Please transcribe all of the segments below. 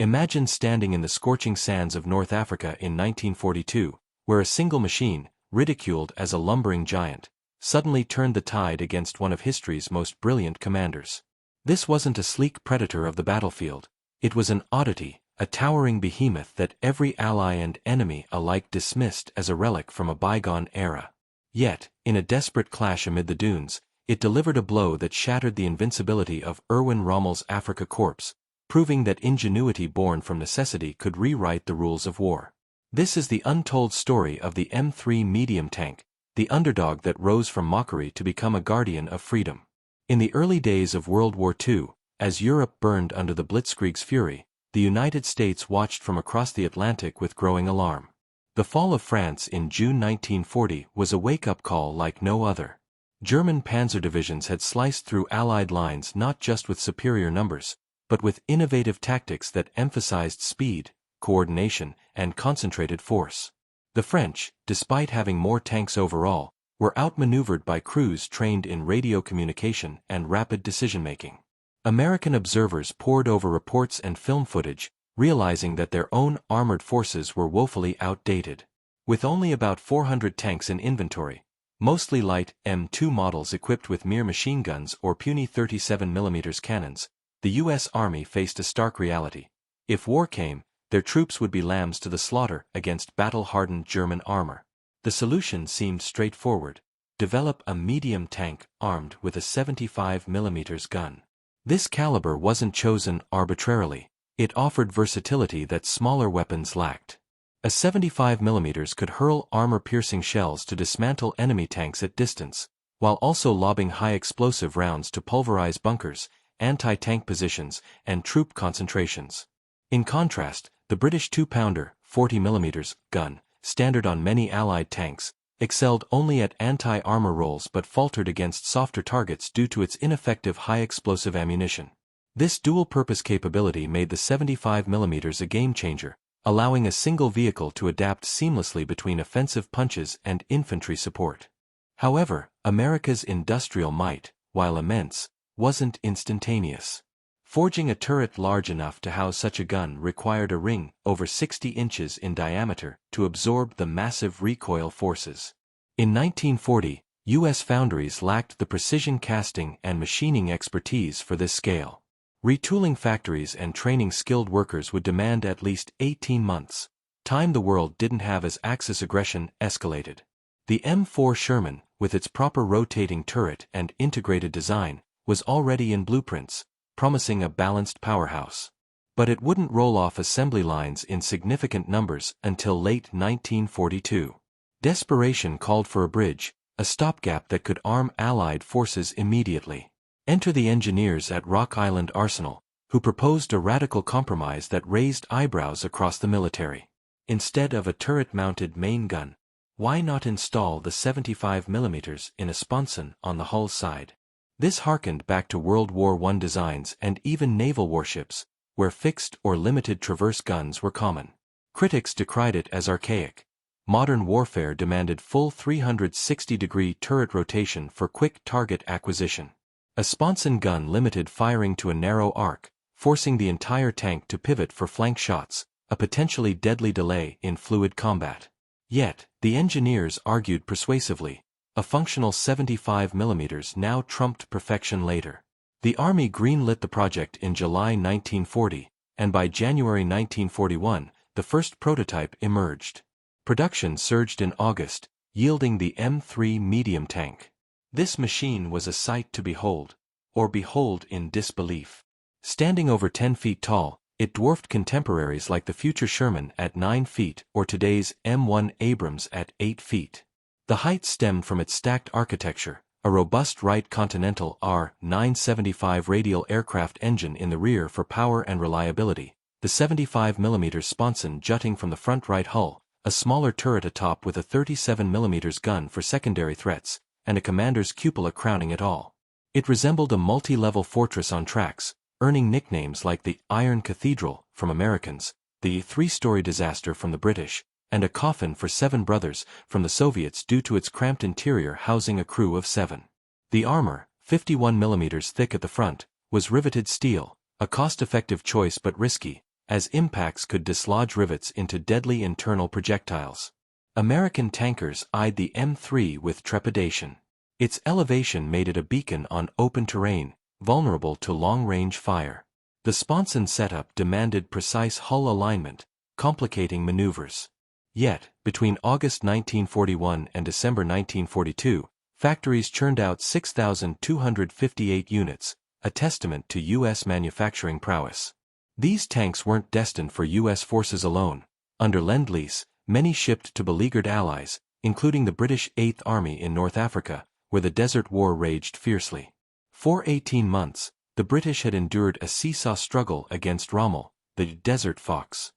Imagine standing in the scorching sands of North Africa in 1942, where a single machine, ridiculed as a lumbering giant, suddenly turned the tide against one of history's most brilliant commanders. This wasn't a sleek predator of the battlefield. It was an oddity, a towering behemoth that every ally and enemy alike dismissed as a relic from a bygone era. Yet, in a desperate clash amid the dunes, it delivered a blow that shattered the invincibility of Erwin Rommel's Afrika Korps, proving that ingenuity born from necessity could rewrite the rules of war. This is the untold story of the M3 medium tank, the underdog that rose from mockery to become a guardian of freedom. In the early days of World War II, as Europe burned under the Blitzkrieg's fury, the United States watched from across the Atlantic with growing alarm. The fall of France in June 1940 was a wake-up call like no other. German panzer divisions had sliced through Allied lines not just with superior numbers, but with innovative tactics that emphasized speed, coordination, and concentrated force. The French, despite having more tanks overall, were outmaneuvered by crews trained in radio communication and rapid decision-making. American observers pored over reports and film footage, realizing that their own armored forces were woefully outdated. With only about 400 tanks in inventory, mostly light M2 models equipped with mere machine guns or puny 37mm cannons, the U.S. Army faced a stark reality. If war came, their troops would be lambs to the slaughter against battle-hardened German armor. The solution seemed straightforward: develop a medium tank armed with a 75mm gun. This caliber wasn't chosen arbitrarily. It offered versatility that smaller weapons lacked. A 75mm could hurl armor-piercing shells to dismantle enemy tanks at distance, while also lobbing high-explosive rounds to pulverize bunkers, anti-tank positions, and troop concentrations. In contrast, the British 2-pounder, 40mm, gun, standard on many Allied tanks, excelled only at anti-armor rolls but faltered against softer targets due to its ineffective high-explosive ammunition. This dual-purpose capability made the 75mm a game-changer, allowing a single vehicle to adapt seamlessly between offensive punches and infantry support. However, America's industrial might, while immense, wasn't instantaneous. Forging a turret large enough to house such a gun required a ring over 60 inches in diameter to absorb the massive recoil forces. In 1940, U.S. foundries lacked the precision casting and machining expertise for this scale. Retooling factories and training skilled workers would demand at least 18 months, time the world didn't have as Axis aggression escalated. The M4 Sherman, with its proper rotating turret and integrated design, was already in blueprints, promising a balanced powerhouse. But it wouldn't roll off assembly lines in significant numbers until late 1942. Desperation called for a bridge, a stopgap that could arm Allied forces immediately. Enter the engineers at Rock Island Arsenal, who proposed a radical compromise that raised eyebrows across the military. Instead of a turret-mounted main gun, why not install the 75mm in a sponson on the hull side? This harkened back to World War I designs and even naval warships, where fixed or limited traverse guns were common. Critics decried it as archaic. Modern warfare demanded full 360-degree turret rotation for quick target acquisition. A sponson gun limited firing to a narrow arc, forcing the entire tank to pivot for flank shots, a potentially deadly delay in fluid combat. Yet, the engineers argued persuasively, a functional 75mm now trumped perfection later. The Army greenlit the project in July 1940, and by January 1941, the first prototype emerged. Production surged in August, yielding the M3 medium tank. This machine was a sight to behold, or behold in disbelief. Standing over 10 feet tall, it dwarfed contemporaries like the future Sherman at 9 feet or today's M1 Abrams at 8 feet. The height stemmed from its stacked architecture, a robust Wright Continental R-975 radial aircraft engine in the rear for power and reliability, the 75mm sponson jutting from the front right hull, a smaller turret atop with a 37mm gun for secondary threats, and a commander's cupola crowning it all. It resembled a multi-level fortress on tracks, earning nicknames like the Iron Cathedral from Americans, the three-story disaster from the British, and a coffin for 7 brothers from the Soviets due to its cramped interior housing a crew of 7. The armor, 51mm thick at the front, was riveted steel, a cost-effective choice but risky, as impacts could dislodge rivets into deadly internal projectiles. American tankers eyed the M3 with trepidation. Its elevation made it a beacon on open terrain, vulnerable to long-range fire. The sponson setup demanded precise hull alignment, complicating maneuvers. Yet, between August 1941 and December 1942, factories churned out 6,258 units, a testament to U.S. manufacturing prowess. These tanks weren't destined for U.S. forces alone. Under Lend-Lease, many shipped to beleaguered allies, including the British 8th Army in North Africa, where the Desert War raged fiercely. For 18 months, the British had endured a seesaw struggle against Rommel, the Desert Fox.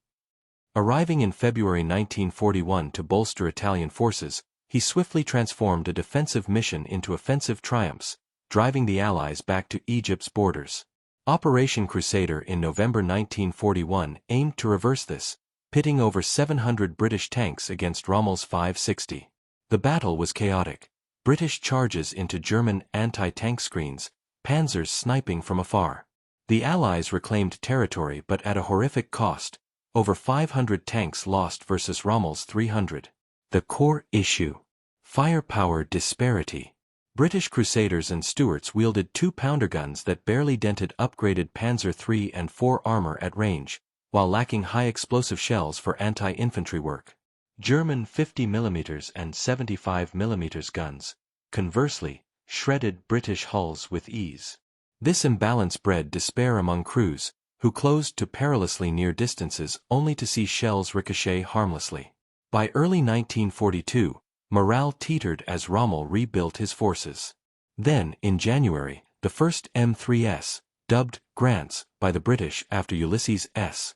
Arriving in February 1941 to bolster Italian forces, he swiftly transformed a defensive mission into offensive triumphs, driving the Allies back to Egypt's borders. Operation Crusader in November 1941 aimed to reverse this, pitting over 700 British tanks against Rommel's 560. The battle was chaotic. British charges into German anti-tank screens, Panzers sniping from afar. The Allies reclaimed territory but at a horrific cost, over 500 tanks lost versus Rommel's 300. The core issue: firepower disparity. British Crusaders and Stuarts wielded 2-pounder guns that barely dented upgraded Panzer III and IV armor at range, while lacking high-explosive shells for anti-infantry work. German 50mm and 75mm guns, conversely, shredded British hulls with ease. This imbalance bred despair among crews, who closed to perilously near distances only to see shells ricochet harmlessly. By early 1942, morale teetered as Rommel rebuilt his forces. Then, in January, the first M3S, dubbed Grants by the British after Ulysses S.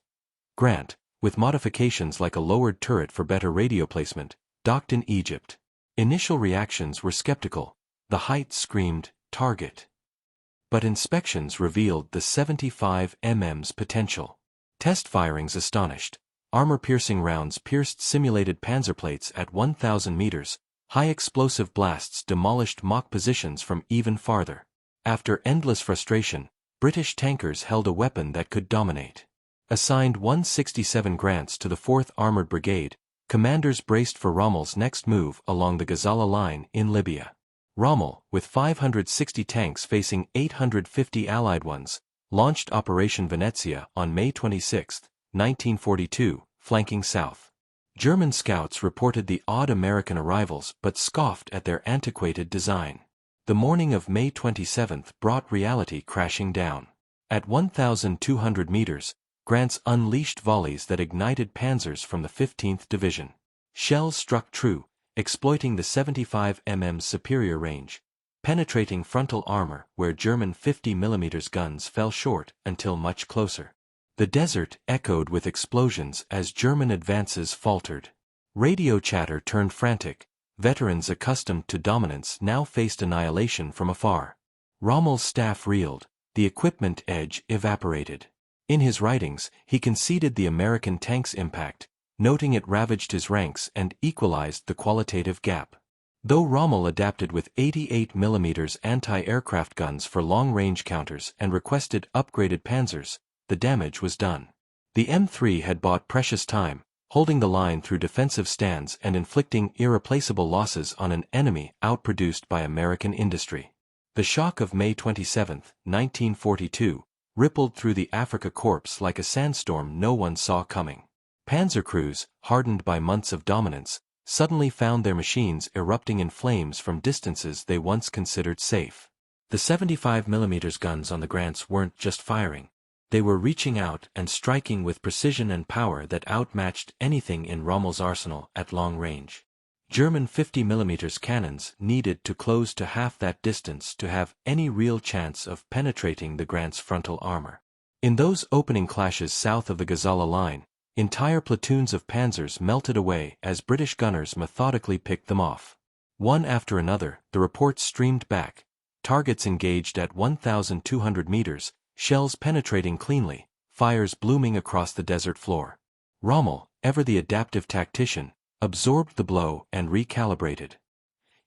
Grant, with modifications like a lowered turret for better radio placement, docked in Egypt. Initial reactions were skeptical. The height screamed, "Target." But inspections revealed the 75mm's potential. Test firings astonished. Armor-piercing rounds pierced simulated panzer plates at 1,000 meters. High-explosive blasts demolished mock positions from even farther. After endless frustration, British tankers held a weapon that could dominate. Assigned 167 Grants to the 4th Armored Brigade, commanders braced for Rommel's next move along the Gazala line in Libya. Rommel, with 560 tanks facing 850 Allied ones, launched Operation Venezia on May 26, 1942, flanking south. German scouts reported the odd American arrivals but scoffed at their antiquated design. The morning of May 27 brought reality crashing down. At 1,200 meters, Grants unleashed volleys that ignited panzers from the 15th Division. Shells struck true, exploiting the 75mm's superior range, penetrating frontal armor where German 50mm guns fell short until much closer. The desert echoed with explosions as German advances faltered. Radio chatter turned frantic. Veterans accustomed to dominance now faced annihilation from afar. Rommel's staff reeled, the equipment edge evaporated. In his writings, he conceded the American tank's impact, noting it ravaged his ranks and equalized the qualitative gap. Though Rommel adapted with 88mm anti-aircraft guns for long-range counters and requested upgraded panzers, the damage was done. The M3 had bought precious time, holding the line through defensive stands and inflicting irreplaceable losses on an enemy outproduced by American industry. The shock of May 27, 1942, rippled through the Afrika Korps like a sandstorm no one saw coming. Panzer crews, hardened by months of dominance, suddenly found their machines erupting in flames from distances they once considered safe. The 75mm guns on the Grants weren't just firing. They were reaching out and striking with precision and power that outmatched anything in Rommel's arsenal at long range. German 50mm cannons needed to close to half that distance to have any real chance of penetrating the Grant's frontal armor. In those opening clashes south of the Gazala line, entire platoons of panzers melted away as British gunners methodically picked them off. One after another, the reports streamed back. Targets engaged at 1,200 meters, shells penetrating cleanly, fires blooming across the desert floor. Rommel, ever the adaptive tactician, absorbed the blow and recalibrated.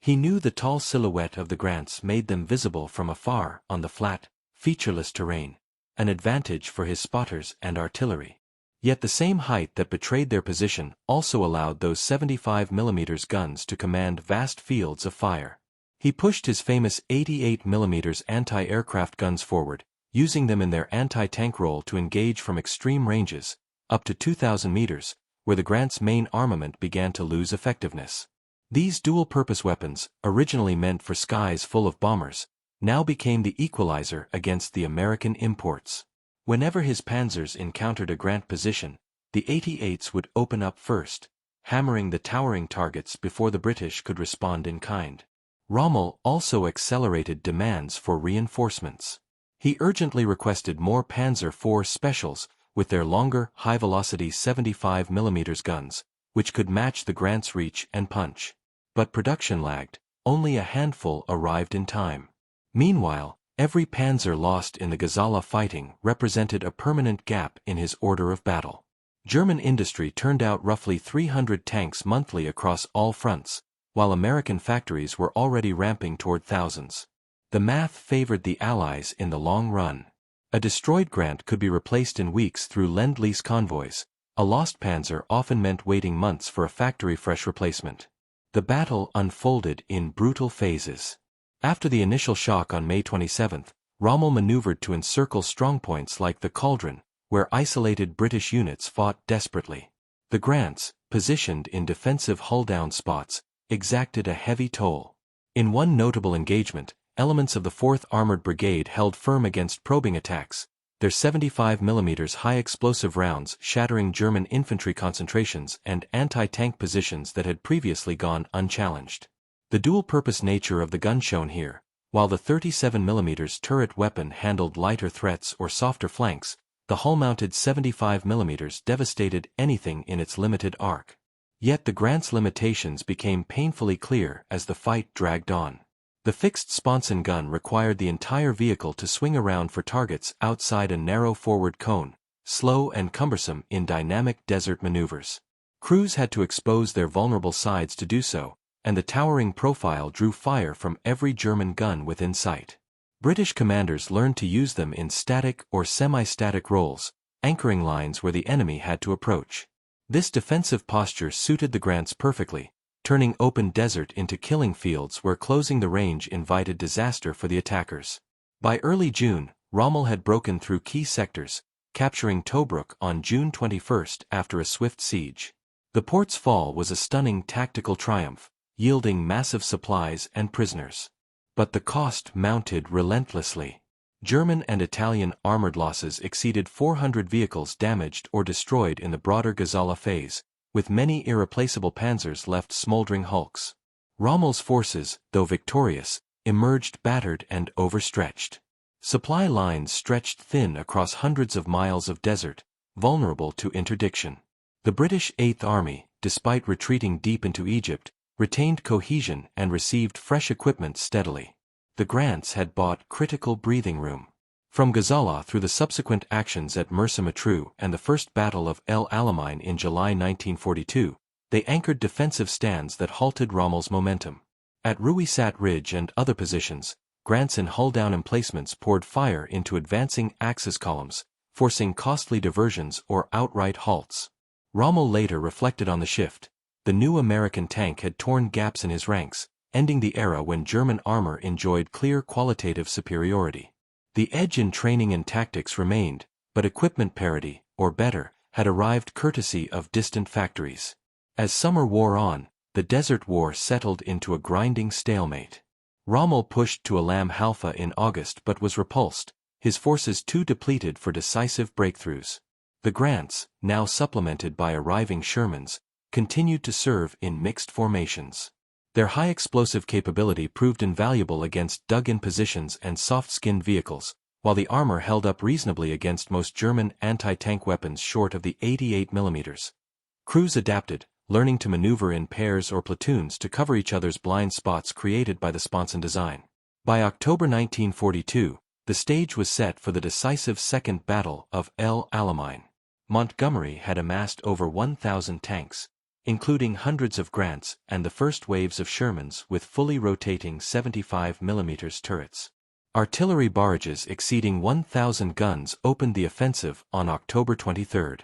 He knew the tall silhouette of the Grants made them visible from afar on the flat, featureless terrain, an advantage for his spotters and artillery. Yet the same height that betrayed their position also allowed those 75mm guns to command vast fields of fire. He pushed his famous 88mm anti-aircraft guns forward, using them in their anti-tank role to engage from extreme ranges, up to 2,000 meters, where the Grant's main armament began to lose effectiveness. These dual-purpose weapons, originally meant for skies full of bombers, now became the equalizer against the American imports. Whenever his Panzers encountered a Grant position, the 88s would open up first, hammering the towering targets before the British could respond in kind. Rommel also accelerated demands for reinforcements. He urgently requested more Panzer IV specials with their longer, high-velocity 75mm guns, which could match the Grant's reach and punch. But production lagged, only a handful arrived in time. Meanwhile, every Panzer lost in the Gazala fighting represented a permanent gap in his order of battle. German industry turned out roughly 300 tanks monthly across all fronts, while American factories were already ramping toward thousands. The math favored the Allies in the long run. A destroyed Grant could be replaced in weeks through Lend-Lease convoys. A lost Panzer often meant waiting months for a factory-fresh replacement. The battle unfolded in brutal phases. After the initial shock on May 27, Rommel maneuvered to encircle strongpoints like the Cauldron, where isolated British units fought desperately. The Grants, positioned in defensive hull-down spots, exacted a heavy toll. In one notable engagement, elements of the 4th Armored Brigade held firm against probing attacks, their 75mm high-explosive rounds shattering German infantry concentrations and anti-tank positions that had previously gone unchallenged. The dual-purpose nature of the gun shone here. While the 37mm turret weapon handled lighter threats or softer flanks, the hull-mounted 75mm devastated anything in its limited arc. Yet the Grant's limitations became painfully clear as the fight dragged on. The fixed sponson gun required the entire vehicle to swing around for targets outside a narrow forward cone, slow and cumbersome in dynamic desert maneuvers. Crews had to expose their vulnerable sides to do so, and the towering profile drew fire from every German gun within sight. British commanders learned to use them in static or semi-static roles, anchoring lines where the enemy had to approach. This defensive posture suited the Grants perfectly, turning open desert into killing fields where closing the range invited disaster for the attackers. By early June, Rommel had broken through key sectors, capturing Tobruk on June 21 after a swift siege. The port's fall was a stunning tactical triumph, yielding massive supplies and prisoners. But the cost mounted relentlessly. German and Italian armored losses exceeded 400 vehicles damaged or destroyed in the broader Gazala phase, with many irreplaceable Panzers left smoldering hulks. Rommel's forces, though victorious, emerged battered and overstretched. Supply lines stretched thin across hundreds of miles of desert, vulnerable to interdiction. The British Eighth Army, despite retreating deep into Egypt, retained cohesion and received fresh equipment steadily. The Grants had bought critical breathing room. From Gazala through the subsequent actions at Mersa Matruh and the First Battle of El Alamein in July 1942, they anchored defensive stands that halted Rommel's momentum. At Ruisat Ridge and other positions, Grants in hull-down emplacements poured fire into advancing Axis columns, forcing costly diversions or outright halts. Rommel later reflected on the shift. The new American tank had torn gaps in his ranks, ending the era when German armor enjoyed clear qualitative superiority. The edge in training and tactics remained, but equipment parity, or better, had arrived courtesy of distant factories. As summer wore on, the Desert War settled into a grinding stalemate. Rommel pushed to Alam Halfa in August but was repulsed, his forces too depleted for decisive breakthroughs. The Grants, now supplemented by arriving Shermans, continued to serve in mixed formations. Their high explosive capability proved invaluable against dug-in positions and soft-skinned vehicles, while the armor held up reasonably against most German anti-tank weapons short of the 88mm. Crews adapted, learning to maneuver in pairs or platoons to cover each other's blind spots created by the sponson design. By October 1942, the stage was set for the decisive Second Battle of El Alamein. Montgomery had amassed over 1,000 tanks, including hundreds of Grants and the first waves of Shermans with fully rotating 75mm turrets. Artillery barrages exceeding 1,000 guns opened the offensive on October 23.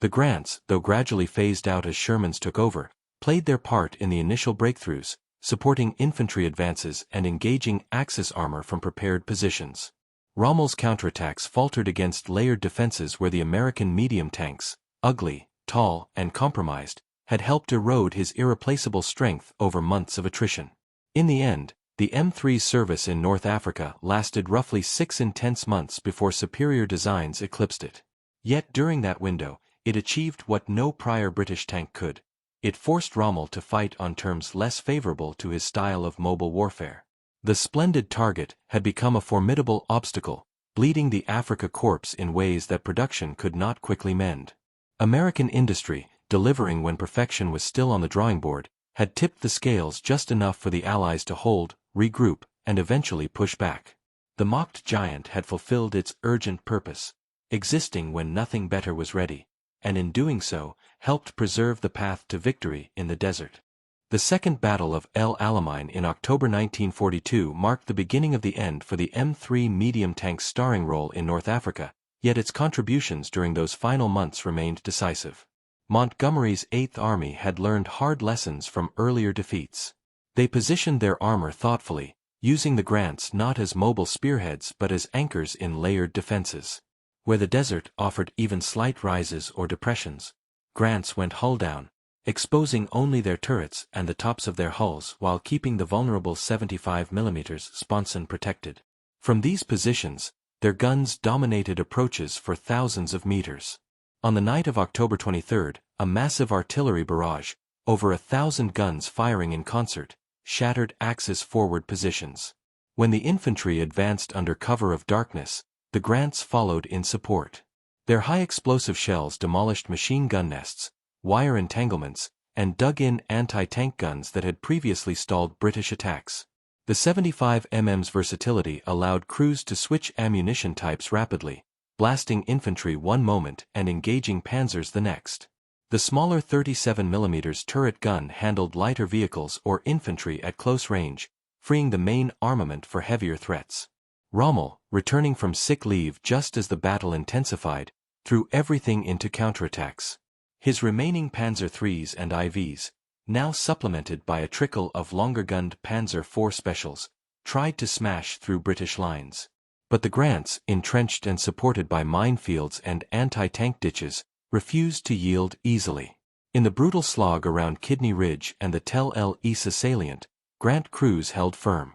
The Grants, though gradually phased out as Shermans took over, played their part in the initial breakthroughs, supporting infantry advances and engaging Axis armor from prepared positions. Rommel's counterattacks faltered against layered defenses where the American medium tanks, ugly, tall, and compromised, had helped erode his irreplaceable strength over months of attrition. In the end, the M3's service in North Africa lasted roughly 6 intense months before superior designs eclipsed it. Yet during that window, it achieved what no prior British tank could. It forced Rommel to fight on terms less favorable to his style of mobile warfare. The splendid target had become a formidable obstacle, bleeding the Afrika Korps in ways that production could not quickly mend. American industry, delivering when perfection was still on the drawing board, had tipped the scales just enough for the Allies to hold, regroup, and eventually push back. The mocked giant had fulfilled its urgent purpose, existing when nothing better was ready, and in doing so, helped preserve the path to victory in the desert. The Second Battle of El Alamein in October 1942 marked the beginning of the end for the M3 medium tank's starring role in North Africa, yet its contributions during those final months remained decisive. Montgomery's 8th Army had learned hard lessons from earlier defeats. They positioned their armor thoughtfully, using the Grants not as mobile spearheads but as anchors in layered defenses. Where the desert offered even slight rises or depressions, Grants went hull down, exposing only their turrets and the tops of their hulls while keeping the vulnerable 75mm sponson protected. From these positions, their guns dominated approaches for thousands of meters. On the night of October 23, a massive artillery barrage, over 1,000 guns firing in concert, shattered Axis forward positions. When the infantry advanced under cover of darkness, the Grants followed in support. Their high-explosive shells demolished machine gun nests, wire entanglements, and dug-in anti-tank guns that had previously stalled British attacks. The 75mm's versatility allowed crews to switch ammunition types rapidly, blasting infantry one moment and engaging Panzers the next. The smaller 37mm turret gun handled lighter vehicles or infantry at close range, freeing the main armament for heavier threats. Rommel, returning from sick leave just as the battle intensified, threw everything into counterattacks. His remaining Panzer IIIs and IVs, now supplemented by a trickle of longer-gunned Panzer IV specials, tried to smash through British lines. But the Grants, entrenched and supported by minefields and anti-tank ditches, refused to yield easily. In the brutal slog around Kidney Ridge and the Tel El Isa salient, Grant crews held firm.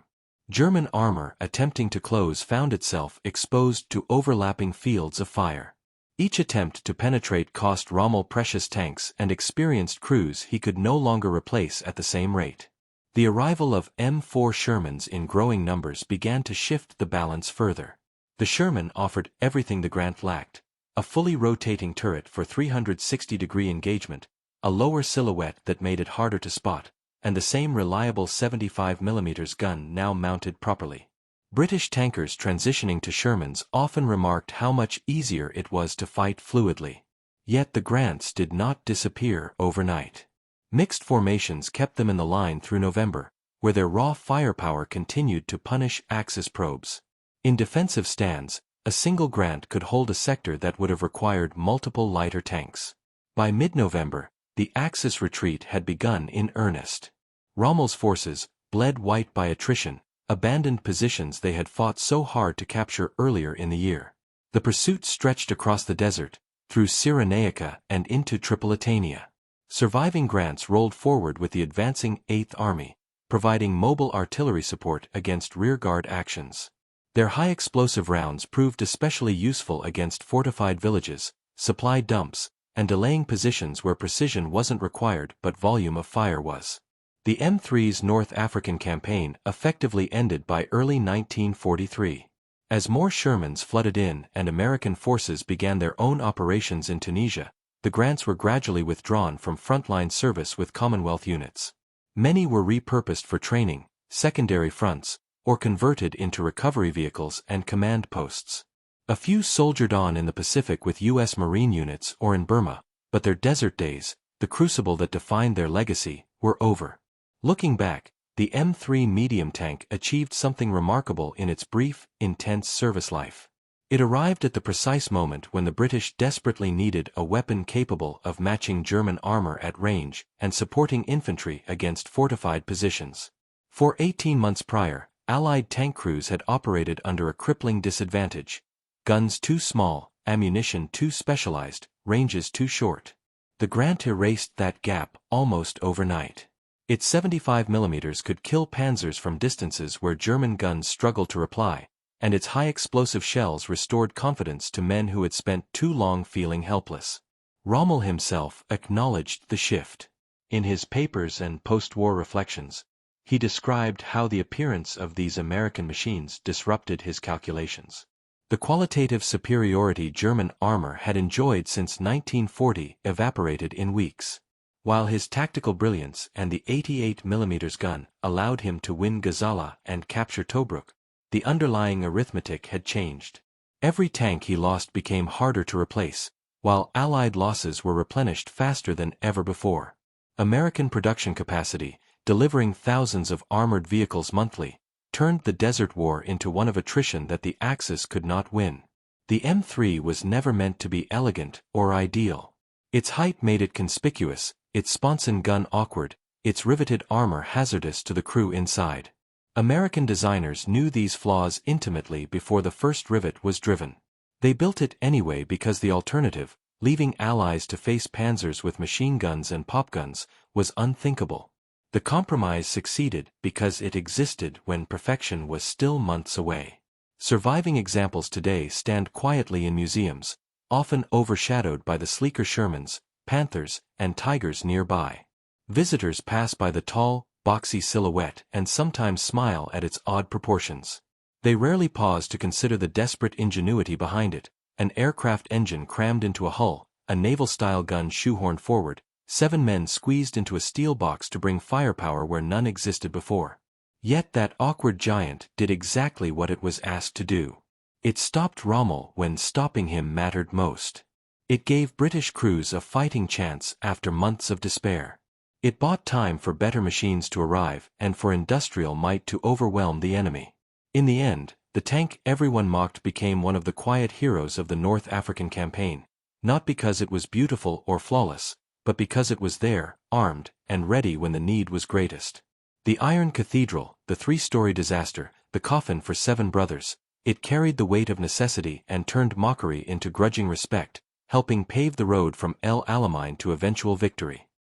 German armor attempting to close found itself exposed to overlapping fields of fire. Each attempt to penetrate cost Rommel precious tanks and experienced crews he could no longer replace at the same rate. The arrival of M4 Shermans in growing numbers began to shift the balance further. The Sherman offered everything the Grant lacked: a fully rotating turret for 360-degree engagement, a lower silhouette that made it harder to spot, and the same reliable 75mm gun now mounted properly. British tankers transitioning to Shermans often remarked how much easier it was to fight fluidly. Yet the Grants did not disappear overnight. Mixed formations kept them in the line through November, where their raw firepower continued to punish Axis probes. In defensive stands, a single Grant could hold a sector that would have required multiple lighter tanks. By mid-November, the Axis retreat had begun in earnest. Rommel's forces, bled white by attrition, abandoned positions they had fought so hard to capture earlier in the year. The pursuit stretched across the desert, through Cyrenaica and into Tripolitania. Surviving Grants rolled forward with the advancing 8th Army, providing mobile artillery support against rearguard actions. Their high-explosive rounds proved especially useful against fortified villages, supply dumps, and delaying positions where precision wasn't required but volume of fire was. The M3's North African campaign effectively ended by early 1943. As more Shermans flooded in and American forces began their own operations in Tunisia, the Grants were gradually withdrawn from frontline service with Commonwealth units. Many were repurposed for training, secondary fronts, or converted into recovery vehicles and command posts. A few soldiered on in the Pacific with U.S. Marine units or in Burma, but their desert days, the crucible that defined their legacy, were over. Looking back, the M3 medium tank achieved something remarkable in its brief, intense service life. It arrived at the precise moment when the British desperately needed a weapon capable of matching German armor at range and supporting infantry against fortified positions. For 18 months prior, Allied tank crews had operated under a crippling disadvantage. Guns too small, ammunition too specialized, ranges too short. The Grant erased that gap almost overnight. Its 75 mm could kill Panzers from distances where German guns struggled to reply, and its high-explosive shells restored confidence to men who had spent too long feeling helpless. Rommel himself acknowledged the shift. In his papers and post-war reflections, he described how the appearance of these American machines disrupted his calculations. The qualitative superiority German armor had enjoyed since 1940 evaporated in weeks. While his tactical brilliance and the 88 mm gun allowed him to win Gazala and capture Tobruk, the underlying arithmetic had changed. Every tank he lost became harder to replace, while Allied losses were replenished faster than ever before. American production capacity, delivering thousands of armored vehicles monthly, turned the Desert War into one of attrition that the Axis could not win. The M3 was never meant to be elegant or ideal. Its height made it conspicuous, its sponson gun awkward, its riveted armor hazardous to the crew inside. American designers knew these flaws intimately before the first rivet was driven. They built it anyway because the alternative, leaving Allies to face Panzers with machine guns and popguns, was unthinkable. The compromise succeeded because it existed when perfection was still months away. Surviving examples today stand quietly in museums, often overshadowed by the sleeker Shermans, Panthers, and Tigers nearby. Visitors pass by the tall, boxy silhouette and sometimes smile at its odd proportions. They rarely pause to consider the desperate ingenuity behind it: an aircraft engine crammed into a hull, a naval-style gun shoehorned forward, 7 men squeezed into a steel box to bring firepower where none existed before. Yet that awkward giant did exactly what it was asked to do. It stopped Rommel when stopping him mattered most. It gave British crews a fighting chance after months of despair. It bought time for better machines to arrive and for industrial might to overwhelm the enemy. In the end, the tank everyone mocked became one of the quiet heroes of the North African campaign, not because it was beautiful or flawless, but because it was there, armed, and ready when the need was greatest. The Iron Cathedral, the 3-story disaster, the coffin for 7 brothers, it carried the weight of necessity and turned mockery into grudging respect, helping pave the road from El Alamein to eventual victory.